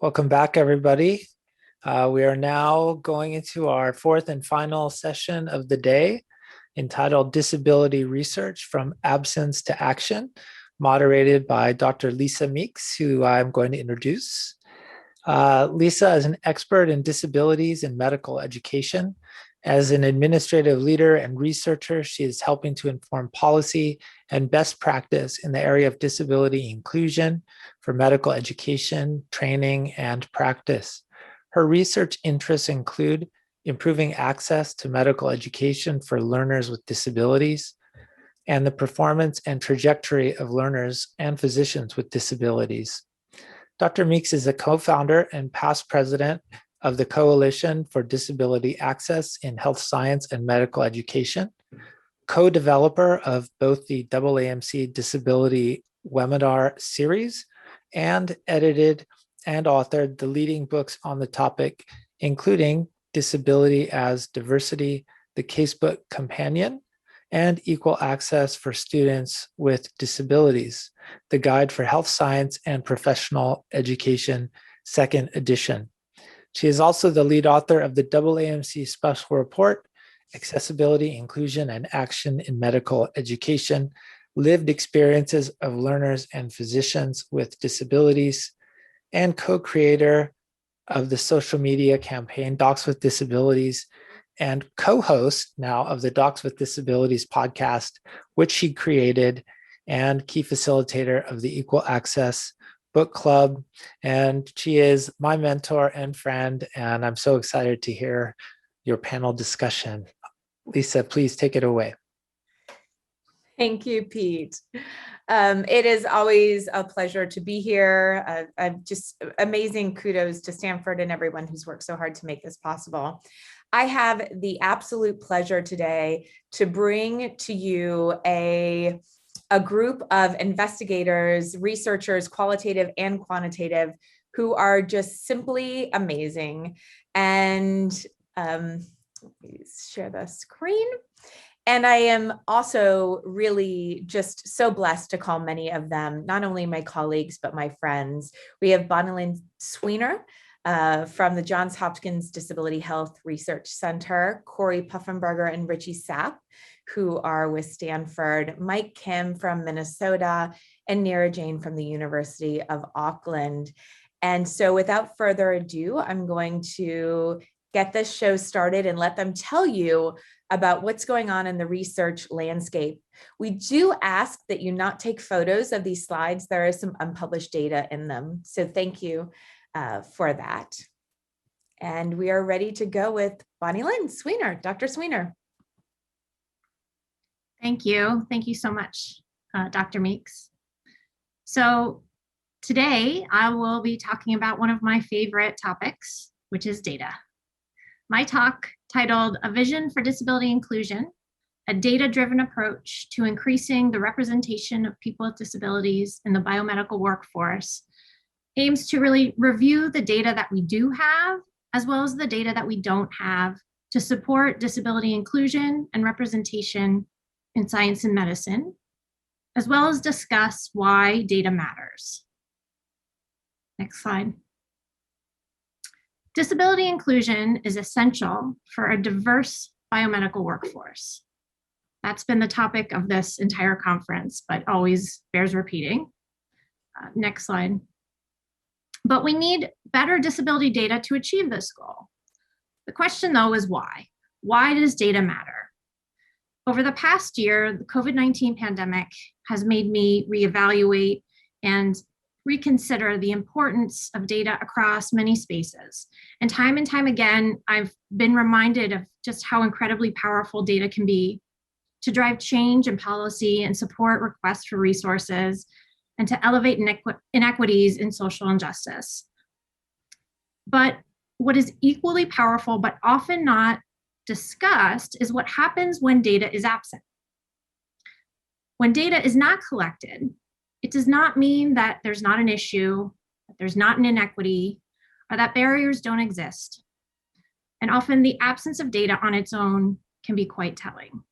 Welcome back, everybody. We are now going into our fourth and final session of the day entitled Disability Research from Absence to Action, moderated by Dr. Lisa Meeks, who I'm going to introduce. Lisa is an expert in disabilities and medical education. As an administrative leader and researcher, she is helping to inform policy and best practice in the area of disability inclusion for medical education, training, and practice. Her research interests include improving access to medical education for learners with disabilities, and the performance and trajectory of learners and physicians with disabilities. Dr. Meeks is a co-founder and past president of the Coalition for Disability Access in Health Science and Medical Education, co-developer of both the AAMC Disability Webinar Series, and edited and authored the leading books on the topic, including Disability as Diversity, the Casebook Companion, and Equal Access for Students with Disabilities, the Guide for Health Science and Professional Education, second edition. She is also the lead author of the AAMC Special Report, Accessibility, Inclusion, and Action in Medical Education, Lived Experiences of Learners and Physicians with Disabilities, and co-creator of the social media campaign Docs with Disabilities, and co-host now of the Docs with Disabilities podcast, which she created, and key facilitator of the Equal Access Book Club. And she is my mentor and friend, and I'm so excited to hear your panel discussion. Lisa, please take it away. Thank you, Pete. It is always a pleasure to be here. I'm just amazing kudos to Stanford and everyone who's worked so hard to make this possible. I have the absolute pleasure today to bring to you a group of investigators, researchers, qualitative and quantitative, who are just simply amazing. And let me share the screen. And I am also really just so blessed to call many of them, not only my colleagues, but my friends. We have Bonilyn Sweener from the Johns Hopkins Disability Health Research Center, Corey Puffenberger and Richie Sapp, who are with Stanford, Mike Kim from Minnesota, and Nera Jane from the University of Auckland. And so without further ado, I'm going to get this show started and let them tell you about what's going on in the research landscape. We do ask that you not take photos of these slides. There is some unpublished data in them. So thank you for that. And we are ready to go with Bonilyn Sweener, Dr. Sweener. Thank you. Thank you so much, Dr. Meeks. So today I will be talking about one of my favorite topics, which is data. My talk, titled A Vision for Disability Inclusion, a data-driven approach to increasing the representation of people with disabilities in the biomedical workforce, aims to really review the data that we do have, as well as the data that we don't have, to support disability inclusion and representation in science and medicine, as well as discuss why data matters. Next slide. Disability inclusion is essential for a diverse biomedical workforce. That's been the topic of this entire conference, but always bears repeating. Next slide. But we need better disability data to achieve this goal. The question, though, is why? Why does data matter? Over the past year, the COVID-19 pandemic has made me reevaluate and reconsider the importance of data across many spaces. And time again, I've been reminded of just how incredibly powerful data can be to drive change in policy and support requests for resources, and to elevate inequities in social injustice. But what is equally powerful, but often not discussed, is what happens when data is absent. When data is not collected, it does not mean that there's not an issue, that there's not an inequity, or that barriers don't exist. And often the absence of data on its own can be quite telling.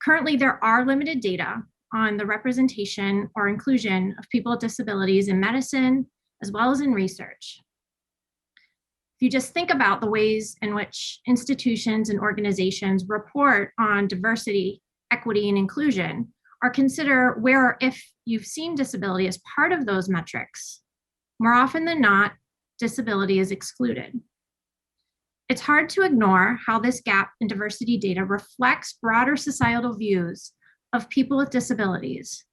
Currently, there are limited data on the representation or inclusion of people with disabilities in medicine, as well as in research. If you just think about the ways in which institutions and organizations report on diversity, equity, and inclusion, or consider where or if you've seen disability as part of those metrics, more often than not, disability is excluded. It's hard to ignore how this gap in diversity data reflects broader societal views of people with disabilities.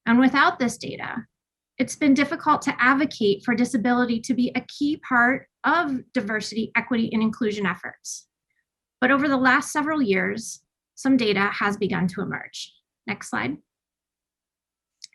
And without this data, it's been difficult to advocate for disability to be a key part of diversity, equity, and inclusion efforts. But over the last several years, some data has begun to emerge. Next slide.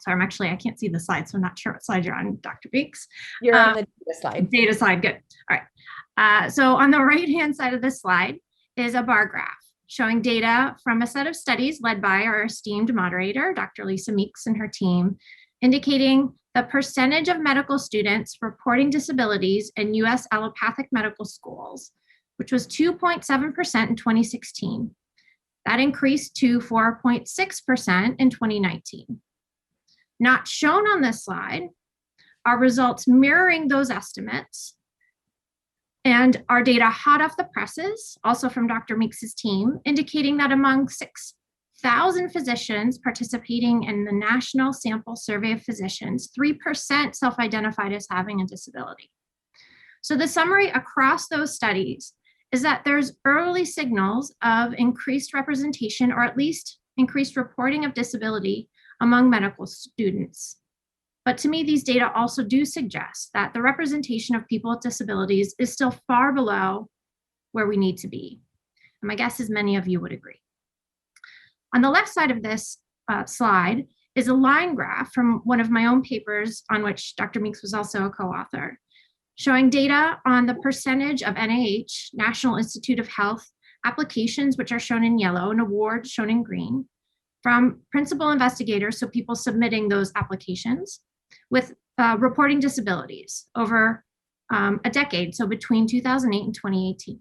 Sorry, I can't see the slide, so I'm not sure what slide you're on, Dr. Beeks. You're on the data slide. Data slide, good. All right. So on the right-hand side of this slide is a bar graph showing data from a set of studies led by our esteemed moderator, Dr. Lisa Meeks and her team, indicating the percentage of medical students reporting disabilities in US allopathic medical schools, which was 2.7% in 2016. That increased to 4.6% in 2019. Not shown on this slide are results mirroring those estimates, and our data hot off the presses, also from Dr. Meeks' team, indicating that among 6,000 physicians participating in the National Sample Survey of Physicians, 3% self-identified as having a disability. So the summary across those studies is that there's early signals of increased representation, or at least increased reporting of disability among medical students. But to me, these data also do suggest that the representation of people with disabilities is still far below where we need to be. And my guess is many of you would agree. On the left side of this slide is a line graph from one of my own papers on which Dr. Meeks was also a co-author, showing data on the percentage of NIH, National Institute of Health, applications, which are shown in yellow, and awards shown in green, from principal investigators, so people submitting those applications, with reporting disabilities over a decade, so between 2008 and 2018.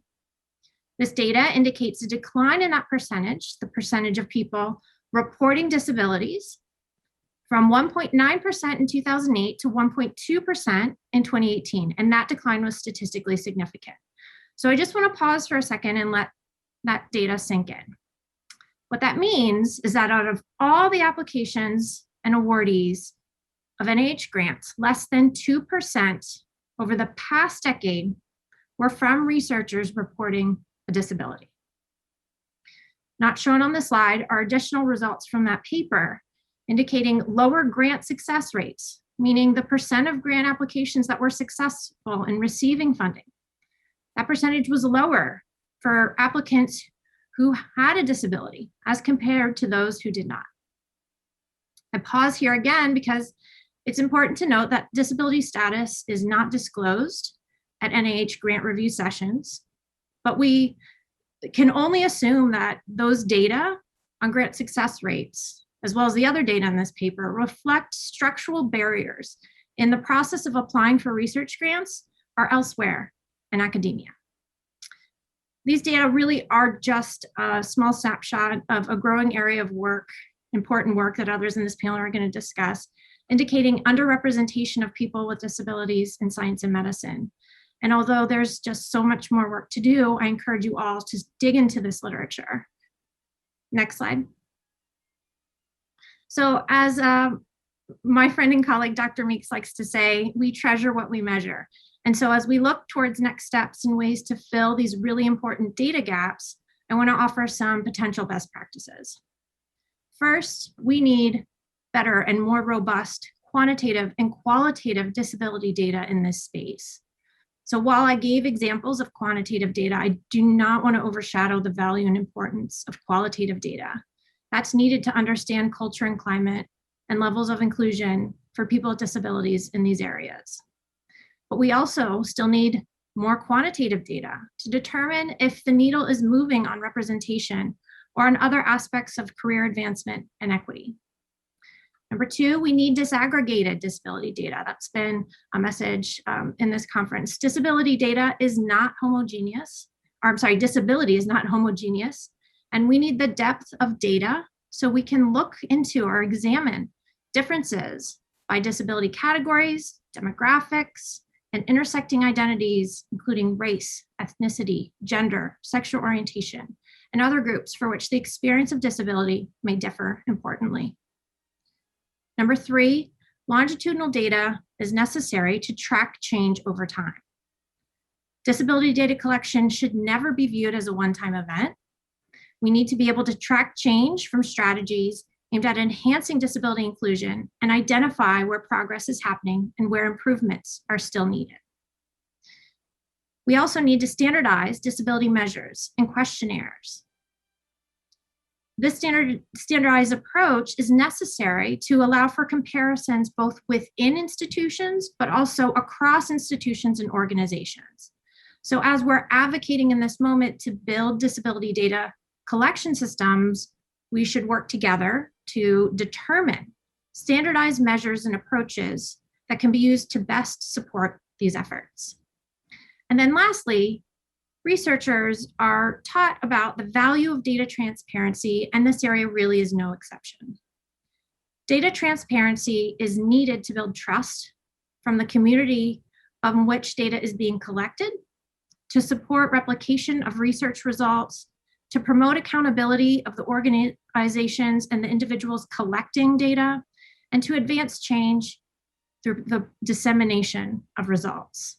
This data indicates a decline in that percentage, the percentage of people reporting disabilities, from 1.9% in 2008 to 1.2% in 2018, and that decline was statistically significant. So I just want to pause for a second and let that data sink in. What that means is that out of all the applications and awardees of NIH grants, less than 2% over the past decade were from researchers reporting a disability. Not shown on the slide are additional results from that paper indicating lower grant success rates, meaning the percent of grant applications that were successful in receiving funding. That percentage was lower for applicants who had a disability as compared to those who did not. I pause here again because it's important to note that disability status is not disclosed at NIH grant review sessions, but we can only assume that those data on grant success rates, as well as the other data in this paper, reflect structural barriers in the process of applying for research grants or elsewhere in academia. These data really are just a small snapshot of a growing area of work, important work that others in this panel are going to discuss, indicating underrepresentation of people with disabilities in science and medicine. And although there's just so much more work to do, I encourage you all to dig into this literature. Next slide. So as my friend and colleague, Dr. Meeks, likes to say, we treasure what we measure. And so as we look towards next steps and ways to fill these really important data gaps, I want to offer some potential best practices. First, we need better and more robust quantitative and qualitative disability data in this space. So while I gave examples of quantitative data, I do not want to overshadow the value and importance of qualitative data. That's needed to understand culture and climate and levels of inclusion for people with disabilities in these areas. But we also still need more quantitative data to determine if the needle is moving on representation or on other aspects of career advancement and equity. Number two, we need disaggregated disability data. That's been a message in this conference. Disability data is not homogeneous, or I'm sorry, disability is not homogeneous. And we need the depth of data so we can look into or examine differences by disability categories, demographics, and intersecting identities, including race, ethnicity, gender, sexual orientation, and other groups for which the experience of disability may differ importantly. Number 3, longitudinal data is necessary to track change over time. Disability data collection should never be viewed as a one-time event. We need to be able to track change from strategies aimed at enhancing disability inclusion and identify where progress is happening and where improvements are still needed. We also need to standardize disability measures and questionnaires. This standardized approach is necessary to allow for comparisons both within institutions, but also across institutions and organizations. So as we're advocating in this moment to build disability data collection systems, we should work together to determine standardized measures and approaches that can be used to best support these efforts. And then lastly, researchers are taught about the value of data transparency, and this area really is no exception. Data transparency is needed to build trust from the community from which data is being collected, to support replication of research results, to promote accountability of the organizations and the individuals collecting data, and to advance change through the dissemination of results.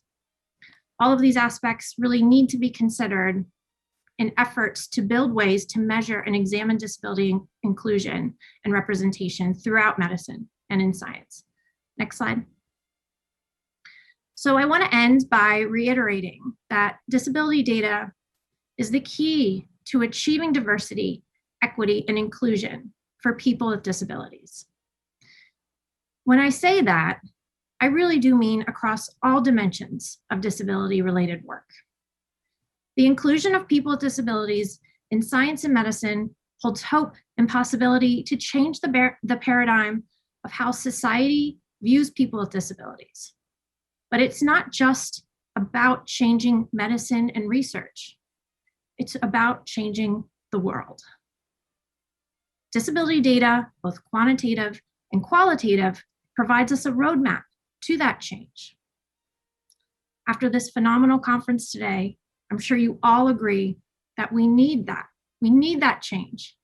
All of these aspects really need to be considered in efforts to build ways to measure and examine disability inclusion and representation throughout medicine and in science. Next slide. So I want to end by reiterating that disability data is the key to achieving diversity, equity, and inclusion for people with disabilities. When I say that, I really do mean across all dimensions of disability-related work. The inclusion of people with disabilities in science and medicine holds hope and possibility to change the paradigm of how society views people with disabilities. But it's not just about changing medicine and research. It's about changing the world. Disability data, both quantitative and qualitative, provides us a roadmap to that change. After this phenomenal conference today, I'm sure you all agree that we need that. We need that change.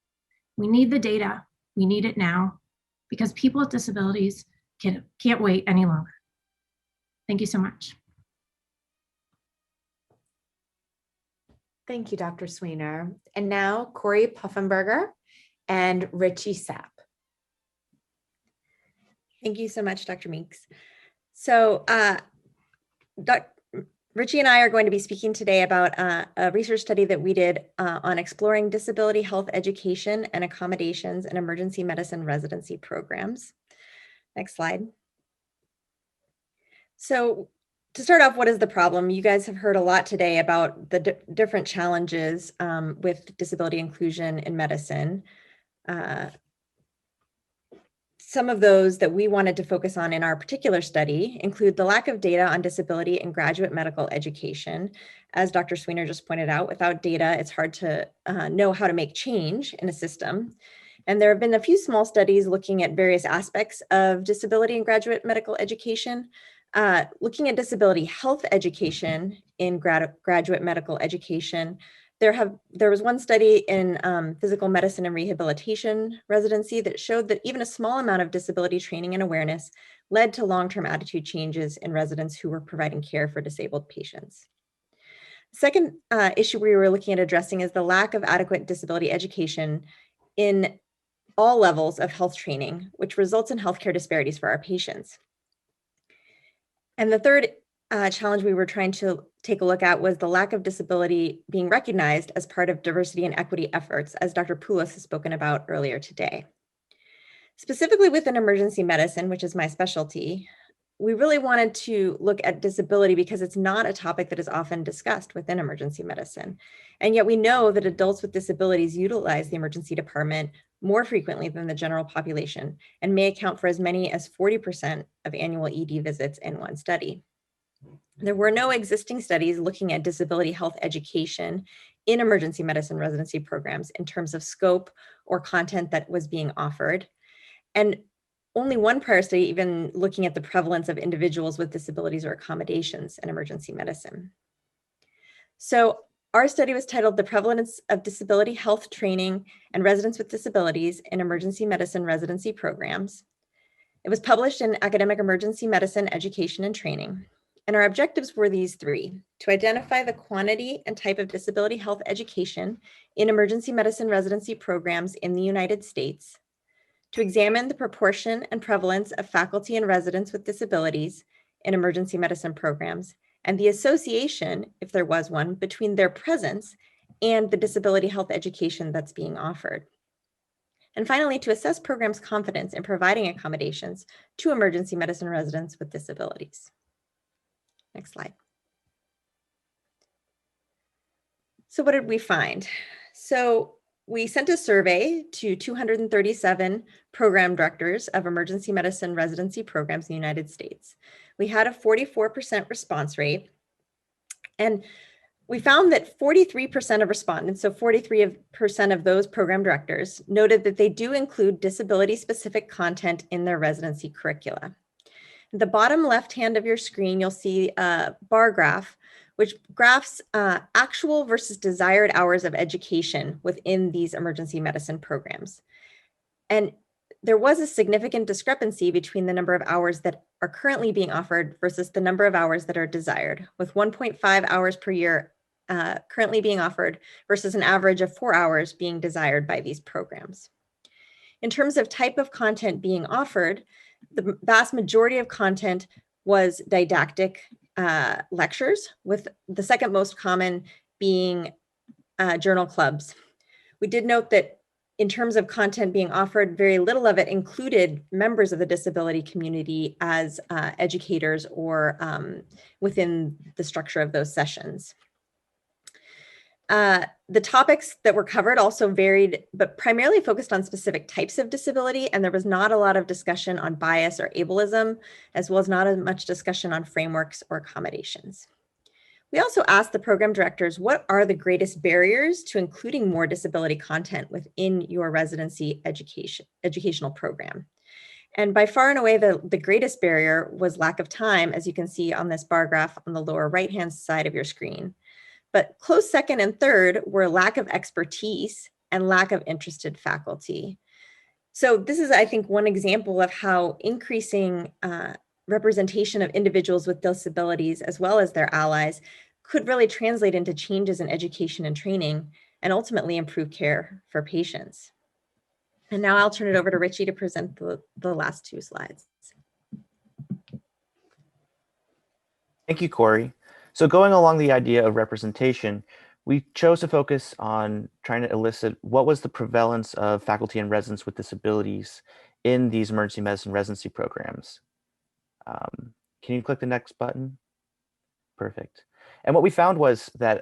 We need the data. We need it now because people with disabilities can't wait any longer. Thank you so much. Thank you, Dr. Sweener. And now Corey Puffenberger and Richie Sapp. Thank you so much, Dr. Meeks. So Richie and I are going to be speaking today about a research study that we did on exploring disability health education and accommodations in emergency medicine residency programs. Next slide. So to start off, what is the problem? You guys have heard a lot today about the different challenges with disability inclusion in medicine. Some of those that we wanted to focus on in our particular study include the lack of data on disability in graduate medical education. As Dr. Sweener just pointed out, without data, it's hard to know how to make change in a system. And there have been a few small studies looking at various aspects of disability in graduate medical education. Looking at disability health education in graduate medical education, there was one study in physical medicine and rehabilitation residency that showed that even a small amount of disability training and awareness led to long-term attitude changes in residents who were providing care for disabled patients. The second issue we were looking at addressing is the lack of adequate disability education in all levels of health training, which results in healthcare disparities for our patients. And the third challenge we were trying to take a look at was the lack of disability being recognized as part of diversity and equity efforts, as Dr. Poulos has spoken about earlier today. Specifically within emergency medicine, which is my specialty, we really wanted to look at disability because it's not a topic that is often discussed within emergency medicine. And yet we know that adults with disabilities utilize the emergency department more frequently than the general population and may account for as many as 40% of annual ED visits in one study. There were no existing studies looking at disability health education in emergency medicine residency programs in terms of scope or content that was being offered. And only one prior study even looking at the prevalence of individuals with disabilities or accommodations in emergency medicine. So our study was titled The Prevalence of Disability Health Training and Residents with Disabilities in Emergency Medicine Residency Programs. It was published in Academic Emergency Medicine Education and Training. And our objectives were these three: to identify the quantity and type of disability health education in emergency medicine residency programs in the United States, to examine the proportion and prevalence of faculty and residents with disabilities in emergency medicine programs, and the association, if there was one, between their presence and the disability health education that's being offered. And finally, to assess programs' confidence in providing accommodations to emergency medicine residents with disabilities. Next slide. So what did we find? So we sent a survey to 237 program directors of emergency medicine residency programs in the United States. We had a 44% response rate, and we found that 43% of respondents, so 43% of those program directors, noted that they do include disability-specific content in their residency curricula. At the bottom left hand of your screen, you'll see a bar graph, which graphs actual versus desired hours of education within these emergency medicine programs. And there was a significant discrepancy between the number of hours that are currently being offered versus the number of hours that are desired, with 1.5 hours per year currently being offered versus an average of 4 hours being desired by these programs. In terms of type of content being offered, the vast majority of content was didactic lectures, with the second most common being journal clubs. We did note that in terms of content being offered, very little of it included members of the disability community as educators or within the structure of those sessions. The topics that were covered also varied, but primarily focused on specific types of disability, and there was not a lot of discussion on bias or ableism, as well as not as much discussion on frameworks or accommodations. We also asked the program directors, what are the greatest barriers to including more disability content within your residency educational program? And by far and away, the greatest barrier was lack of time, as you can see on this bar graph on the lower right-hand side of your screen. But close second and third were lack of expertise and lack of interested faculty. So this is, I think, one example of how increasing representation of individuals with disabilities, as well as their allies, could really translate into changes in education and training and ultimately improve care for patients. And now I'll turn it over to Richie to present the last two slides. Thank you, Corey. So going along the idea of representation, we chose to focus on trying to elicit what was the prevalence of faculty and residents with disabilities in these emergency medicine residency programs. Can you click the next button? Perfect. And what we found was that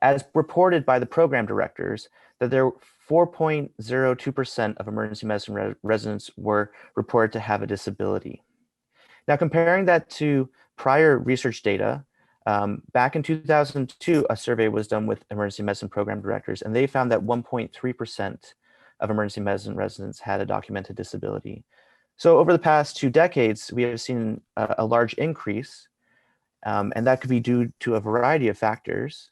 as reported by the program directors, that there 4.02% of emergency medicine residents were reported to have a disability. Now, comparing that to prior research data, back in 2002, a survey was done with emergency medicine program directors, and they found that 1.3% of emergency medicine residents had a documented disability. So over the past 2 decades, we have seen a large increase, and that could be due to a variety of factors.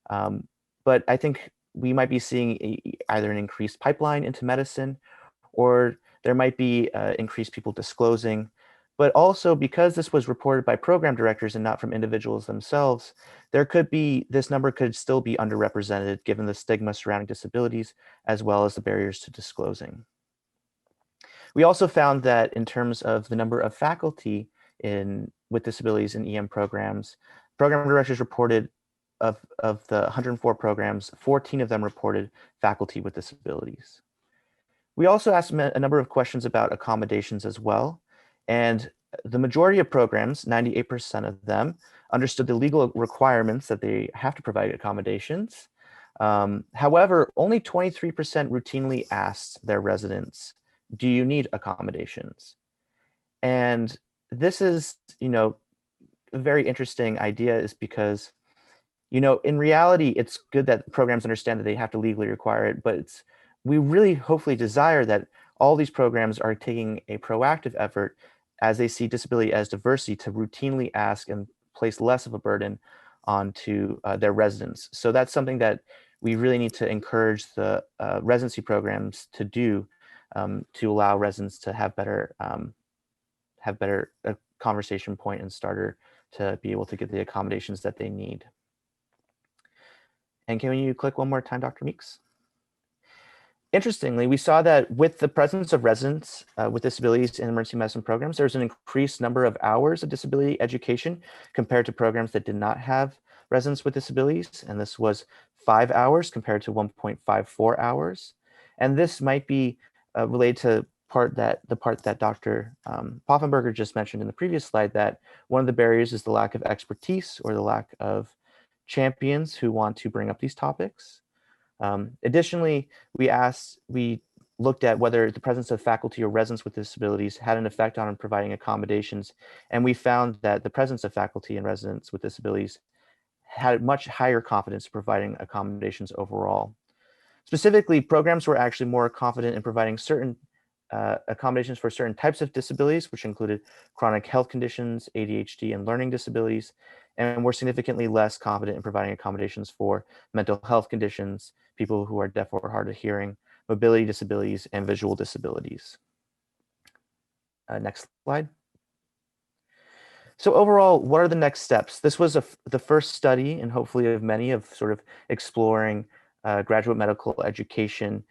But I think we might be seeing either an increased pipeline into medicine, or there might be increased people disclosing. But also, because this was reported by program directors and not from individuals themselves, there could be, this number could still be underrepresented given the stigma surrounding disabilities, as well as the barriers to disclosing. We also found that in terms of the number of faculty with disabilities in EM programs, program directors reported of the 104 programs, 14 of them reported faculty with disabilities. We also asked a number of questions about accommodations as well. And the majority of programs, 98% of them, understood the legal requirements that they have to provide accommodations. However, only 23% routinely asked their residents, do you need accommodations? And this is, a very interesting idea, is because, in reality, it's good that programs understand that they have to legally require it, but we really hopefully desire that all these programs are taking a proactive effort as they see disability as diversity to routinely ask and place less of a burden onto their residents. So that's something that we really need to encourage the residency programs to do, to allow residents to have better conversation point and starter to be able to get the accommodations that they need. And can you click one more time, Dr. Meeks? Interestingly, we saw that with the presence of residents with disabilities in emergency medicine programs, there's an increased number of hours of disability education compared to programs that did not have residents with disabilities. And this was 5 hours compared to 1.54 hours. And this might be related to the part that Dr. Poffenberger just mentioned in the previous slide, that one of the barriers is the lack of expertise or the lack of champions who want to bring up these topics. Additionally, we looked at whether the presence of faculty or residents with disabilities had an effect on providing accommodations, and we found that the presence of faculty and residents with disabilities had much higher confidence in providing accommodations overall. Specifically, programs were actually more confident in providing certain accommodations for certain types of disabilities, which included chronic health conditions, ADHD, and learning disabilities, and were significantly less confident in providing accommodations for mental health conditions, people who are deaf or hard of hearing, mobility disabilities, and visual disabilities. Next slide. So overall, what are the next steps? This was the first study, and hopefully of many, of sort of exploring graduate medical education,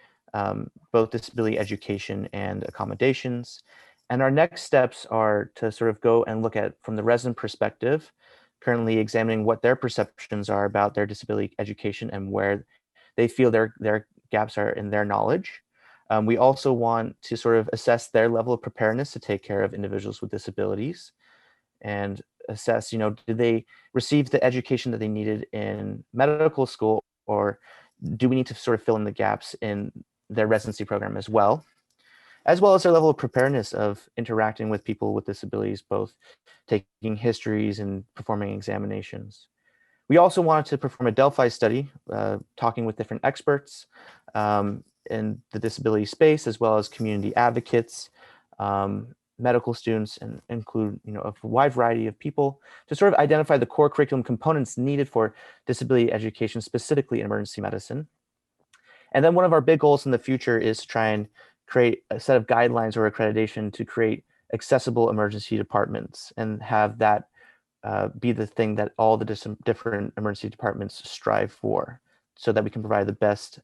both disability education and accommodations. And our next steps are to sort of go and look at from the resident perspective, currently examining what their perceptions are about their disability education and where they feel their gaps are in their knowledge. We also want to sort of assess their level of preparedness to take care of individuals with disabilities and assess, did they receive the education that they needed in medical school, or do we need to sort of fill in the gaps in their residency program as well as their level of preparedness of interacting with people with disabilities, both taking histories and performing examinations. We also wanted to perform a Delphi study, talking with different experts in the disability space, as well as community advocates, medical students, and include a wide variety of people to sort of identify the core curriculum components needed for disability education, specifically in emergency medicine. And then one of our big goals in the future is to try and create a set of guidelines or accreditation to create accessible emergency departments and have that be the thing that all the different emergency departments strive for, so that we can provide the best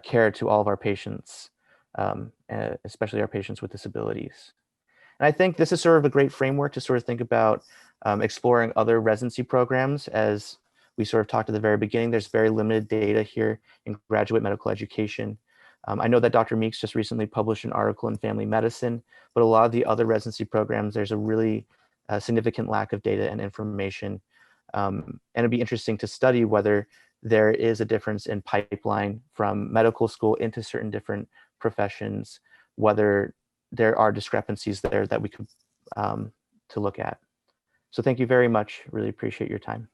care to all of our patients, especially our patients with disabilities. And I think this is sort of a great framework to sort of think about exploring other residency programs. As we sort of talked at the very beginning, there's very limited data here in graduate medical education. I know that Dr. Meeks just recently published an article in Family Medicine, but a lot of the other residency programs, there's a really significant lack of data and information. And it'd be interesting to study whether there is a difference in pipeline from medical school into certain different professions, whether there are discrepancies there that we could to look at. So thank you very much. Really appreciate your time.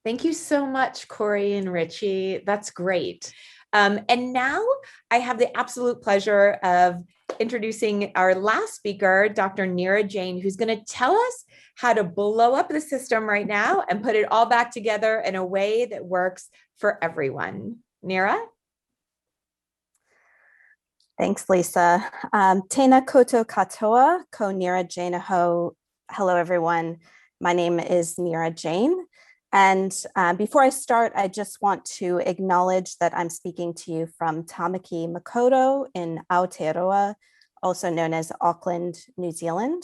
Thank you so much, Corey and Richie. That's great. And now I have the absolute pleasure of introducing our last speaker, Dr. Nera Jane, who's going to tell us how to blow up the system right now and put it all back together in a way that works for everyone. Nera? Thanks, Lisa. Tēnā koutou katoa, ko Nera Jane ho. Hello, everyone. My name is Nera Jane. And before I start, I just want to acknowledge that I'm speaking to you from Tamaki Makaurau in Aotearoa, also known as Auckland, New Zealand,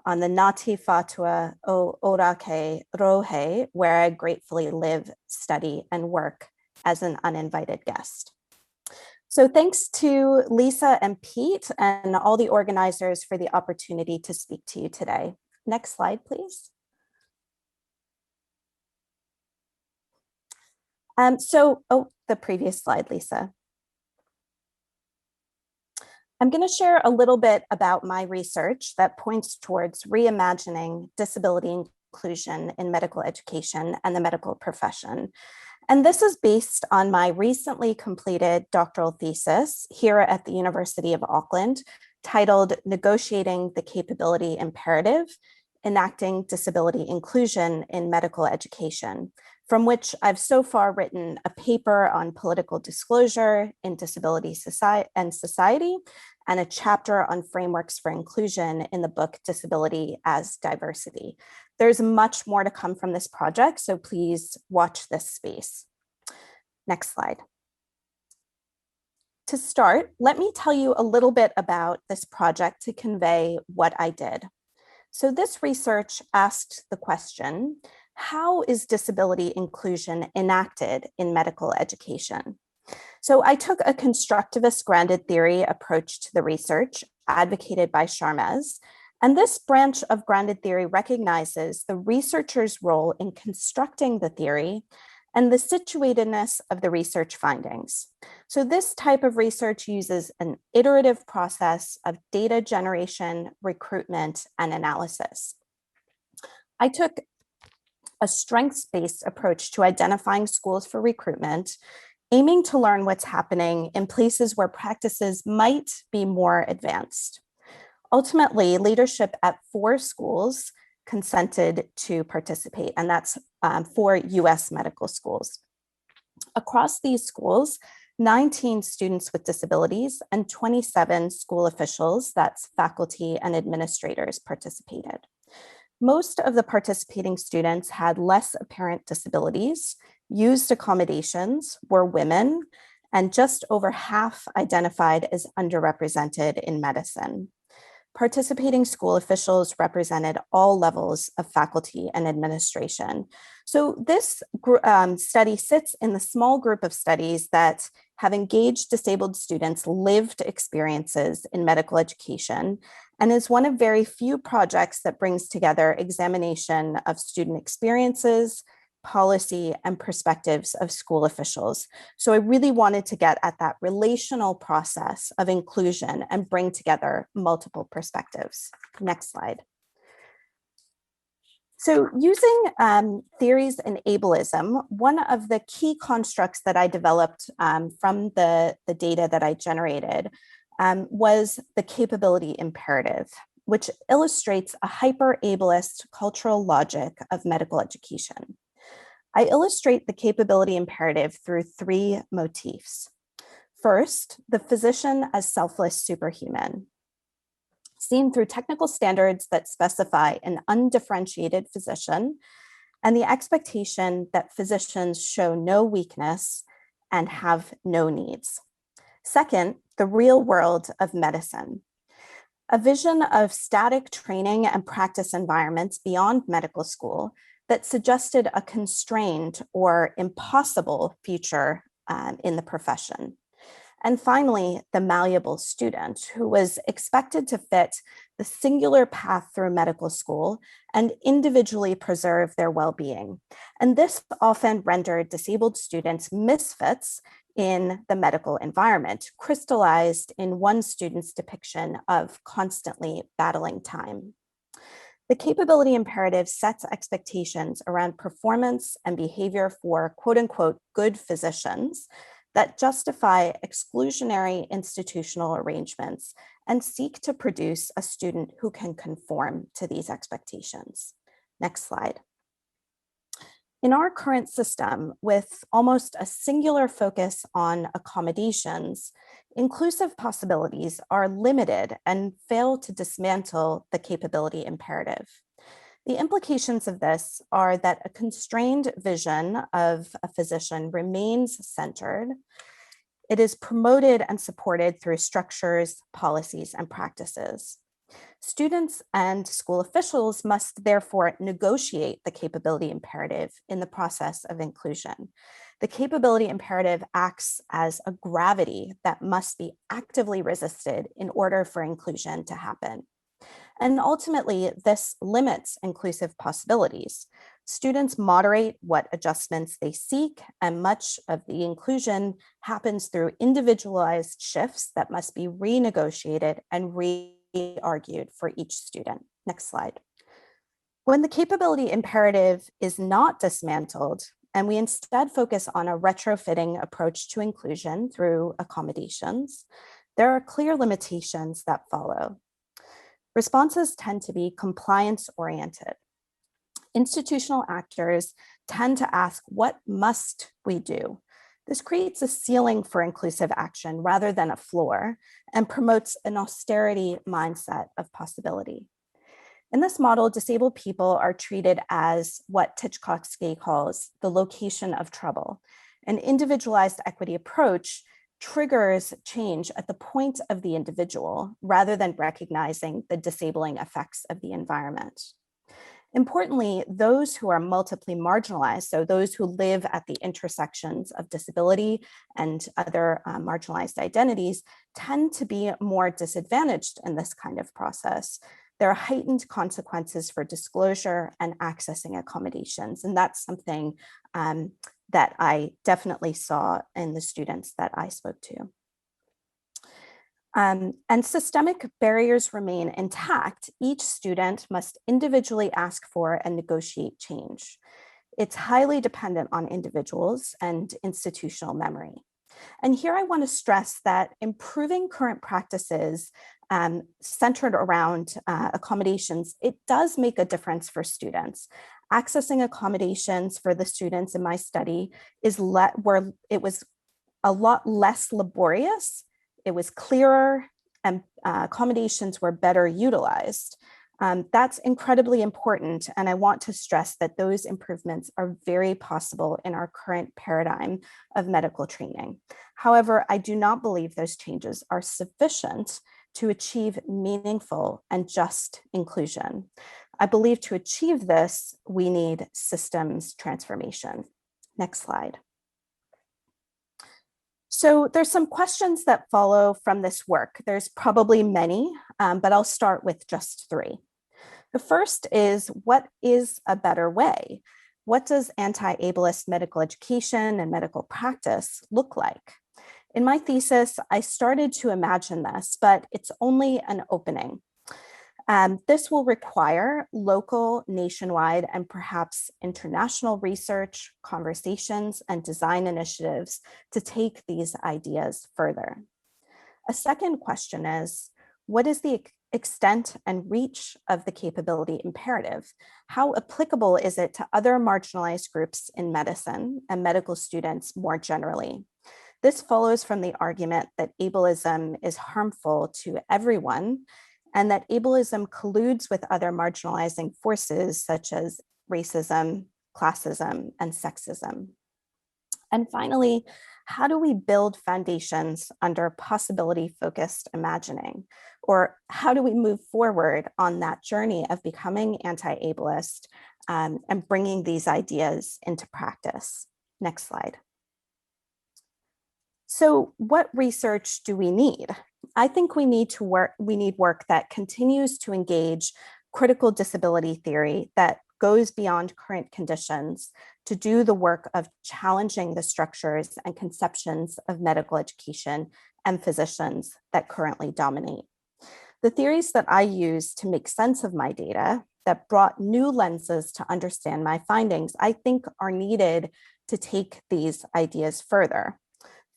on the Ngāti Whātua o Ōrākei Rohe, where I gratefully live, study, and work as an uninvited guest. So thanks to Lisa and Pete and all the organizers for the opportunity to speak to you today. Next slide, please. The previous slide, Lisa. I'm going to share a little bit about my research that points towards reimagining disability inclusion in medical education and the medical profession. And this is based on my recently completed doctoral thesis here at the University of Auckland, titled Negotiating the Capability Imperative, Enacting Disability Inclusion in Medical Education, from which I've so far written a paper on political disclosure in disability and society, and a chapter on frameworks for inclusion in the book Disability as Diversity. There's much more to come from this project, so please watch this space. Next slide. To start, let me tell you a little bit about this project to convey what I did. So this research asked the question, how is disability inclusion enacted in medical education? So I took a constructivist grounded theory approach to the research advocated by Sharmez, and this branch of grounded theory recognizes the researcher's role in constructing the theory and the situatedness of the research findings. So this type of research uses an iterative process of data generation, recruitment, and analysis. I took a strengths-based approach to identifying schools for recruitment, aiming to learn what's happening in places where practices might be more advanced. Ultimately, leadership at 4 schools consented to participate, and that's 4 US medical schools. Across these schools, 19 students with disabilities and 27 school officials, that's faculty and administrators, participated. Most of the participating students had less apparent disabilities, used accommodations, were women, and just over half identified as underrepresented in medicine. Participating school officials represented all levels of faculty and administration. So this study sits in the small group of studies that have engaged disabled students' lived experiences in medical education, and is one of very few projects that brings together examination of student experiences, policy, and perspectives of school officials. So I really wanted to get at that relational process of inclusion and bring together multiple perspectives. Next slide. So using theories in ableism, one of the key constructs that I developed from the data that I generated was the capability imperative, which illustrates a hyper-ableist cultural logic of medical education. I illustrate the capability imperative through 3 motifs. First, the physician as selfless superhuman, seen through technical standards that specify an undifferentiated physician and the expectation that physicians show no weakness and have no needs. Second, the real world of medicine, a vision of static training and practice environments beyond medical school that suggested a constrained or impossible future in the profession. And finally, the malleable student, who was expected to fit the singular path through medical school and individually preserve their well-being. And this often rendered disabled students misfits in the medical environment, crystallized in one student's depiction of constantly battling time. The capability imperative sets expectations around performance and behavior for quote unquote good physicians that justify exclusionary institutional arrangements and seek to produce a student who can conform to these expectations. Next slide. In our current system, with almost a singular focus on accommodations, inclusive possibilities are limited and fail to dismantle the capability imperative. The implications of this are that a constrained vision of a physician remains centered. It is promoted and supported through structures, policies, and practices. Students and school officials must therefore negotiate the capability imperative in the process of inclusion. The capability imperative acts as a gravity that must be actively resisted in order for inclusion to happen. And ultimately, this limits inclusive possibilities. Students moderate what adjustments they seek, and much of the inclusion happens through individualized shifts that must be renegotiated and re-argued for each student. Next slide. When the capability imperative is not dismantled, and we instead focus on a retrofitting approach to inclusion through accommodations, there are clear limitations that follow. Responses tend to be compliance-oriented. Institutional actors tend to ask, what must we do? This creates a ceiling for inclusive action rather than a floor and promotes an austerity mindset of possibility. In this model, disabled people are treated as what Tchaikovsky calls the location of trouble. An individualized equity approach triggers change at the point of the individual rather than recognizing the disabling effects of the environment. Importantly, those who are multiply marginalized, so those who live at the intersections of disability and other marginalized identities, tend to be more disadvantaged in this kind of process. There are heightened consequences for disclosure and accessing accommodations, and that's something that I definitely saw in the students that I spoke to. And systemic barriers remain intact. Each student must individually ask for and negotiate change. It's highly dependent on individuals and institutional memory. And here I want to stress that improving current practices centered around accommodations, it does make a difference for students. Accessing accommodations for the students in my study where it was a lot less laborious. It was clearer and accommodations were better utilized. That's incredibly important. And I want to stress that those improvements are very possible in our current paradigm of medical training. However, I do not believe those changes are sufficient to achieve meaningful and just inclusion. I believe to achieve this, we need systems transformation. Next slide. So there's some questions that follow from this work. There's probably many, but I'll start with just three. The first is, what is a better way? What does anti-ableist medical education and medical practice look like? In my thesis, I started to imagine this, but it's only an opening. This will require local, nationwide, and perhaps international research, conversations, and design initiatives to take these ideas further. A second question is, what is the extent and reach of the capability imperative? How applicable is it to other marginalized groups in medicine and medical students more generally? This follows from the argument that ableism is harmful to everyone, and that ableism colludes with other marginalizing forces such as racism, classism, and sexism. And finally, how do we build foundations under possibility-focused imagining? Or how do we move forward on that journey of becoming anti-ableist and bringing these ideas into practice? Next slide. So what research do we need? I think we need work that continues to engage critical disability theory that goes beyond current conditions to do the work of challenging the structures and conceptions of medical education and physicians that currently dominate. The theories that I use to make sense of my data that brought new lenses to understand my findings, I think are needed to take these ideas further.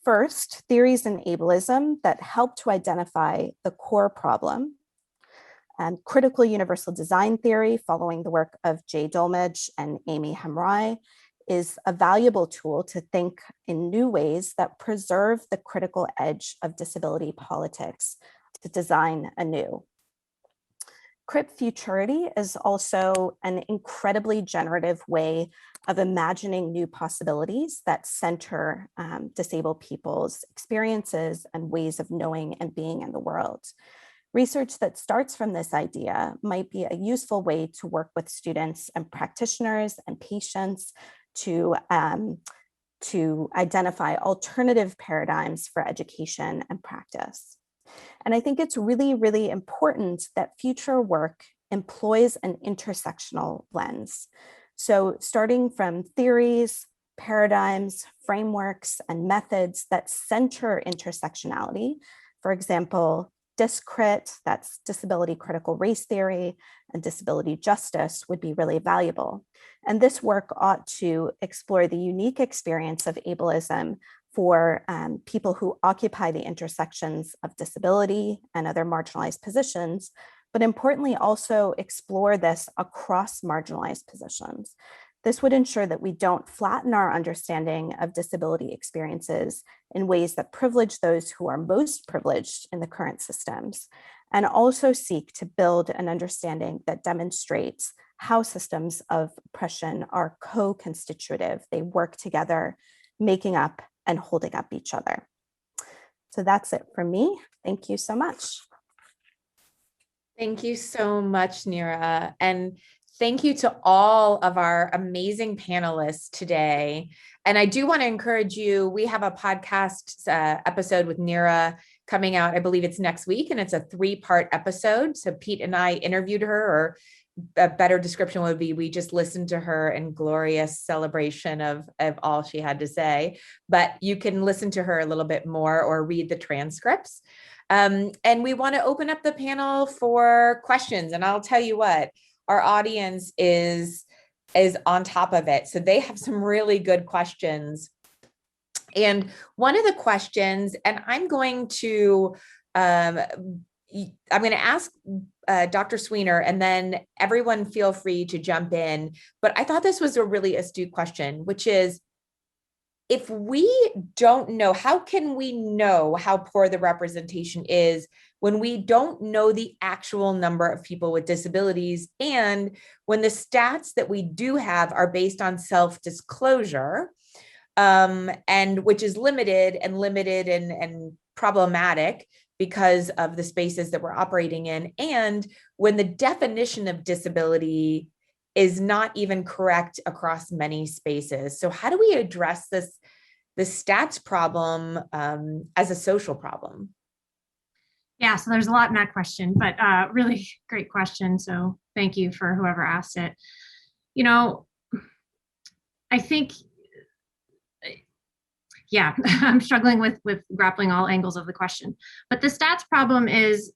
First, theories in ableism that help to identify the core problem. And critical universal design theory, following the work of Jay Dolmage and Amy Hamrai, is a valuable tool to think in new ways that preserve the critical edge of disability politics to design anew. Crip futurity is also an incredibly generative way of imagining new possibilities that center disabled people's experiences and ways of knowing and being in the world. Research that starts from this idea might be a useful way to work with students and practitioners and patients to identify alternative paradigms for education and practice. And I think it's really, really important that future work employs an intersectional lens. So starting from theories, paradigms, frameworks, and methods that center intersectionality, for example, DisCrit, that's disability critical race theory, and disability justice would be really valuable. And this work ought to explore the unique experience of ableism for people who occupy the intersections of disability and other marginalized positions, but importantly also explore this across marginalized positions. This would ensure that we don't flatten our understanding of disability experiences in ways that privilege those who are most privileged in the current systems, and also seek to build an understanding that demonstrates how systems of oppression are co-constitutive. They work together, making up and holding up each other. So that's it for me. Thank you so much. Thank you so much, Nera. And thank you to all of our amazing panelists today. And I do want to encourage you, we have a podcast episode with Nera coming out, I believe it's next week, and it's a 3-part episode. So Pete and I interviewed her, or a better description would be we just listened to her in glorious celebration of all she had to say. But you can listen to her a little bit more or read the transcripts. And we want to open up the panel for questions. And I'll tell you what, our audience is on top of it. So they have some really good questions. And one of the questions, and I'm going to ask Dr. Sweener, and then everyone feel free to jump in. But I thought this was a really astute question, which is, if we don't know, how can we know how poor the representation is when we don't know the actual number of people with disabilities, and when the stats that we do have are based on self-disclosure, and which is limited and problematic because of the spaces that we're operating in, and when the definition of disability is not even correct across many spaces. So how do we address the stats problem as a social problem? Yeah, so there's a lot in that question, but really great question. So thank you for whoever asked it. You know, I think, yeah, I'm struggling with grappling all angles of the question. But the stats problem is,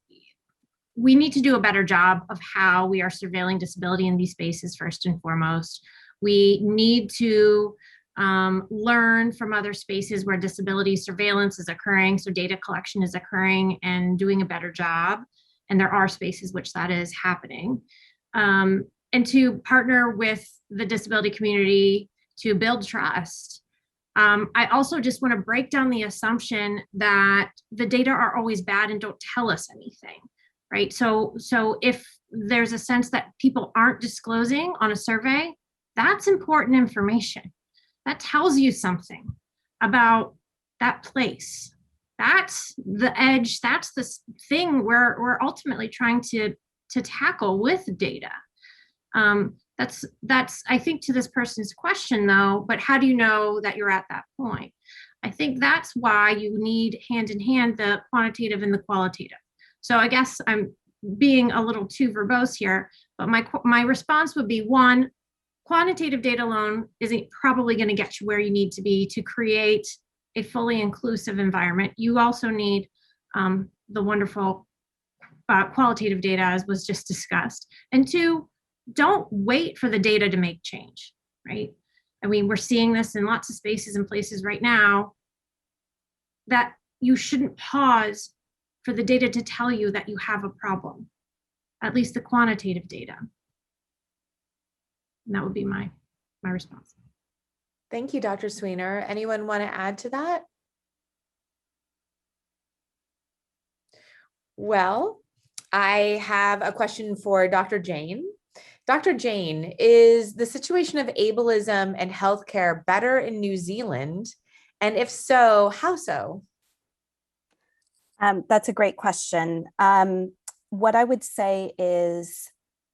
we need to do a better job of how we are surveilling disability in these spaces first and foremost. We need to learn from other spaces where disability surveillance is occurring, so data collection is occurring, and doing a better job. And there are spaces which that is happening. And to partner with the disability community to build trust. I also just want to break down the assumption that the data are always bad and don't tell us anything. Right. So if there's a sense that people aren't disclosing on a survey, that's important information. That tells you something about that place. That's the edge. That's the thing we're ultimately trying to tackle with data. That's I think, to this person's question though, but how do you know that you're at that point? I think that's why you need hand in hand the quantitative and the qualitative. So I guess I'm being a little too verbose here, but my response would be, one, quantitative data alone isn't probably going to get you where you need to be to create a fully inclusive environment. You also need the wonderful qualitative data, as was just discussed. And two, don't wait for the data to make change, right? I mean, we're seeing this in lots of spaces and places right now, that you shouldn't pause for the data to tell you that you have a problem, at least the quantitative data. And that would be my response. Thank you, Dr. Sweener. Anyone want to add to that? Well, I have a question for Dr. Jane. Dr. Jane, is the situation of ableism and healthcare better in New Zealand? And if so, how so? That's a great question. What I would say is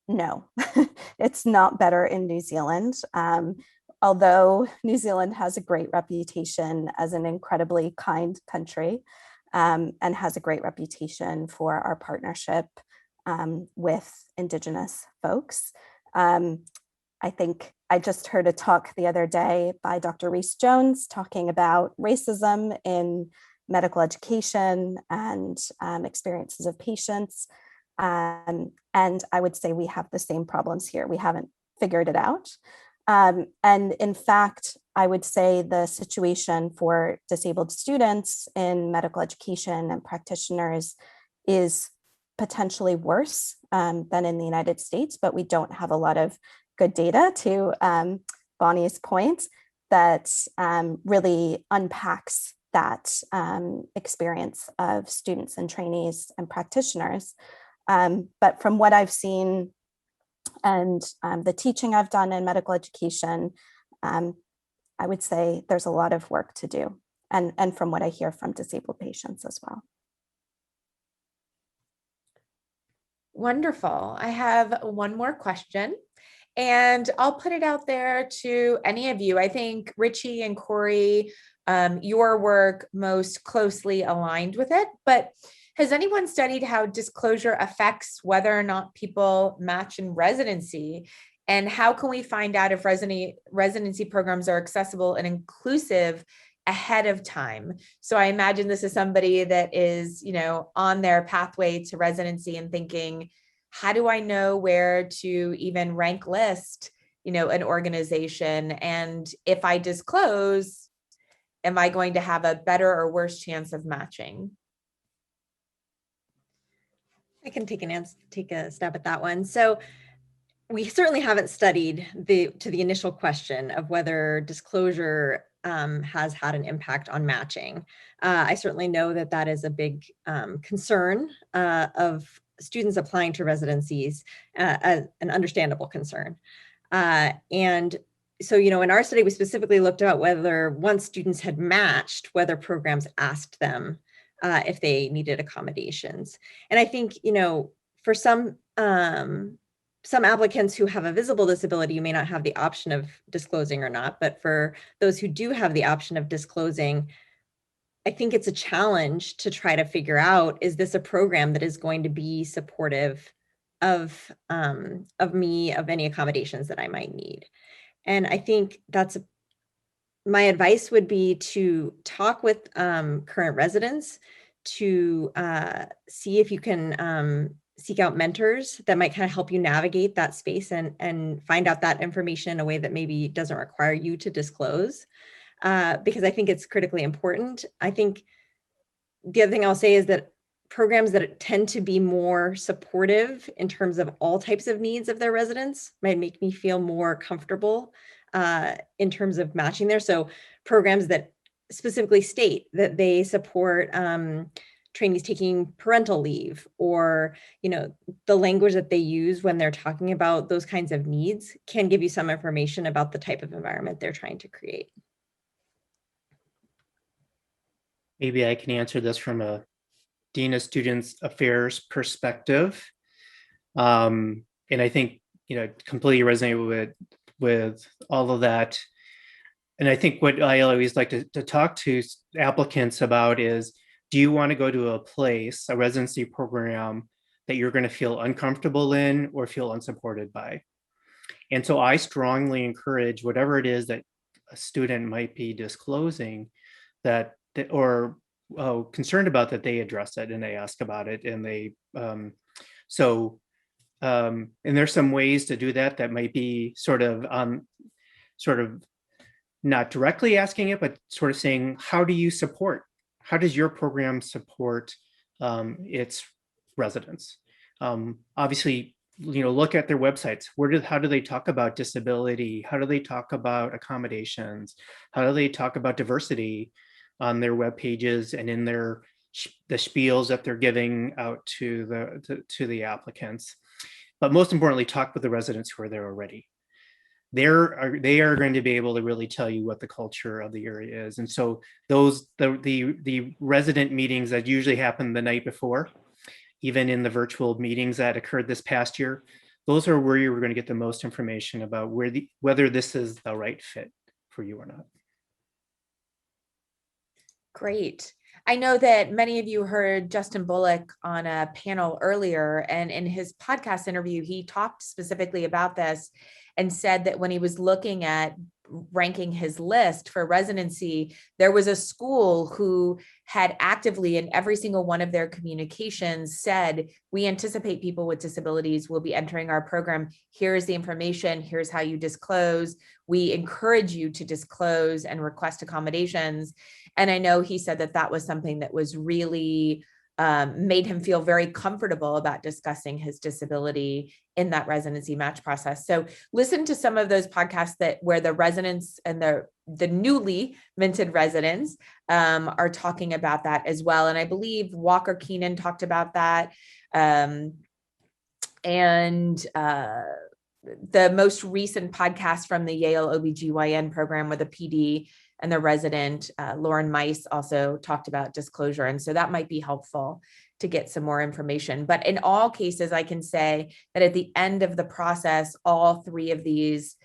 no, it's not better in New Zealand. Although New Zealand has a great reputation as an incredibly kind country, and has a great reputation for our partnership with Indigenous folks. I think I just heard a talk the other day by Dr. Rhys Jones talking about racism in medical education and experiences of patients. And I would say we have the same problems here. We haven't figured it out. And in fact, I would say the situation for disabled students in medical education and practitioners is potentially worse than in the United States, but we don't have a lot of good data, to Bonnie's point, that really unpacks that experience of students and trainees and practitioners. But from what I've seen and the teaching I've done in medical education, I would say there's a lot of work to do. And from what I hear from disabled patients as well. Wonderful. I have one more question, and I'll put it out there to any of you. I think Richie and Corey, your work most closely aligned with it, but has anyone studied how disclosure affects whether or not people match in residency? And how can we find out if residency programs are accessible and inclusive ahead of time? So I imagine this is somebody that is, on their pathway to residency and thinking, how do I know where to even rank list, an organization? And if I disclose, am I going to have a better or worse chance of matching? I can take a stab at that one. So we certainly haven't studied to the initial question of whether disclosure has had an impact on matching. I certainly know that is a big concern of students applying to residencies, an understandable concern. And so, in our study, we specifically looked at whether once students had matched, whether programs asked them if they needed accommodations. And I think, for some applicants who have a visible disability, you may not have the option of disclosing or not, but for those who do have the option of disclosing, I think it's a challenge to try to figure out, is this a program that is going to be supportive of me, of any accommodations that I might need? And I think my advice would be to talk with current residents to see if you can seek out mentors that might kind of help you navigate that space and find out that information in a way that maybe doesn't require you to disclose, because I think it's critically important. I think the other thing I'll say is that programs that tend to be more supportive in terms of all types of needs of their residents might make me feel more comfortable in terms of matching there. So programs that specifically state that they support trainees taking parental leave, or, the language that they use when they're talking about those kinds of needs can give you some information about the type of environment they're trying to create. Maybe I can answer this from a Dean of Students Affairs perspective. And I think, completely resonate with all of that. And I think what I always like to talk to applicants about is, do you want to go to a residency program that you're going to feel uncomfortable in or feel unsupported by? And so I strongly encourage whatever it is that a student might be disclosing or concerned about, that they address it and they ask about it. And and there's some ways to do that might be sort of not directly asking it, but sort of saying, how does your program support its residents? Obviously, look at their websites. How do they talk about disability? How do they talk about accommodations? How do they talk about diversity on their web pages and in the spiels that they're giving out to the applicants? But most importantly, talk with the residents who are there already. They are going to be able to really tell you what the culture of the area is. And so the resident meetings that usually happen the night before, even in the virtual meetings that occurred this past year, those are where you're going to get the most information about whether this is the right fit for you or not. Great. I know that many of you heard Justin Bullock on a panel earlier, and in his podcast interview, he talked specifically about this and said that when he was looking at ranking his list for residency, there was a school who had actively in every single one of their communications said, we anticipate people with disabilities will be entering our program. Here's the information. Here's how you disclose. We encourage you to disclose and request accommodations. And I know he said that that was something that was really made him feel very comfortable about discussing his disability in that residency match process. So listen to some of those podcasts where the residents and the newly minted residents are talking about that as well. And I believe Walker Keenan talked about that. The most recent podcast from the Yale OBGYN program with a PD and the resident, Lauren Mice, also talked about disclosure. And so that might be helpful to get some more information. But in all cases, I can say that at the end of the process, all three of these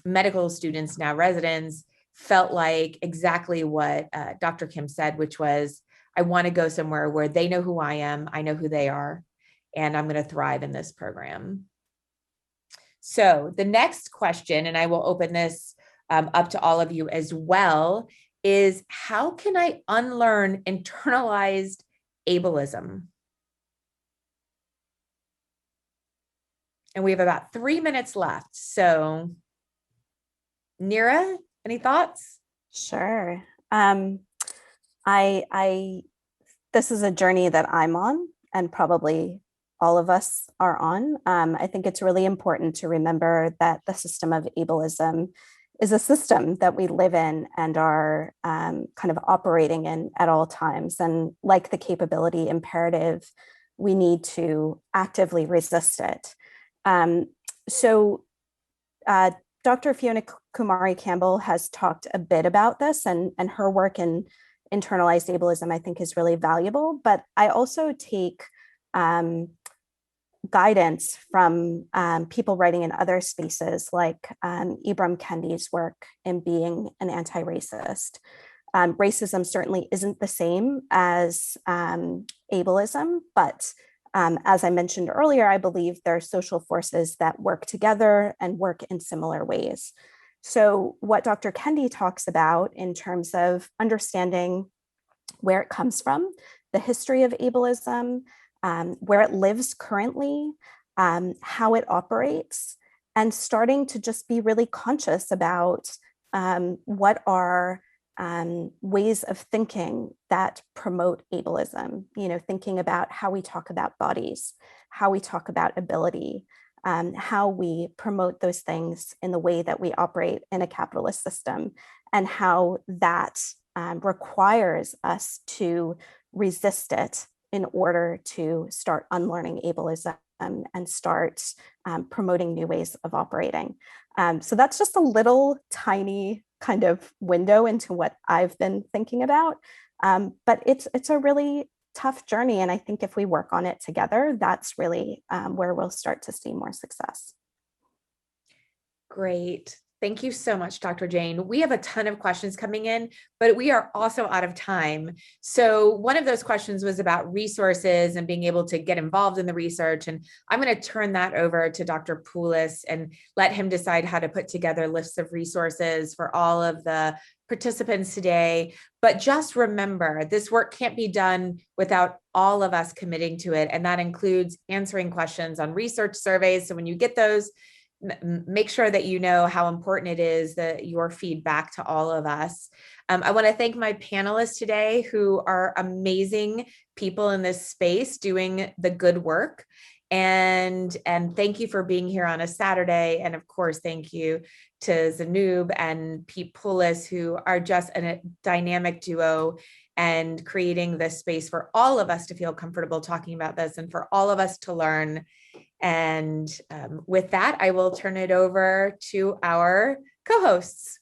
medical students, now residents, felt like exactly what Dr. Kim said, which was, I want to go somewhere where they know who I am, I know who they are, and I'm going to thrive in this program. So the next question, and I will open this up to all of you as well, is how can I unlearn internalized ableism? And we have about 3 minutes left. So Nera, any thoughts? Sure. This is a journey that I'm on, and probably all of us are on. I think it's really important to remember that the system of ableism is a system that we live in and are kind of operating in at all times. And like the capability imperative, we need to actively resist it. Dr. Fiona Kumari Campbell has talked a bit about this, and her work in internalized ableism, I think, is really valuable. But I also take guidance from people writing in other spaces, like Ibram Kendi's work in Being an Anti-Racist. Racism certainly isn't the same as ableism, but as I mentioned earlier, I believe there are social forces that work together and work in similar ways. So what Dr. Kendi talks about in terms of understanding where it comes from, the history of ableism, where it lives currently, how it operates, and starting to just be really conscious about what are ways of thinking that promote ableism, thinking about how we talk about bodies, how we talk about ability, how we promote those things in the way that we operate in a capitalist system, and how that requires us to resist it in order to start unlearning ableism and start promoting new ways of operating. So that's just a little tiny kind of window into what I've been thinking about. But it's a really tough journey. And I think if we work on it together, that's really where we'll start to see more success. Great. Thank you so much, Dr. Jane. We have a ton of questions coming in, but we are also out of time. So one of those questions was about resources and being able to get involved in the research. And I'm going to turn that over to Dr. Poulos and let him decide how to put together lists of resources for all of the participants today. But just remember, this work can't be done without all of us committing to it. And that includes answering questions on research surveys. So when you get those, make sure that you know how important it is that your feedback to all of us. I want to thank my panelists today, who are amazing people in this space doing the good work. And thank you for being here on a Saturday. And of course, thank you to Zanub and Pete Poulos, who are just a dynamic duo and creating this space for all of us to feel comfortable talking about this and for all of us to learn. And with that, I will turn it over to our co-hosts.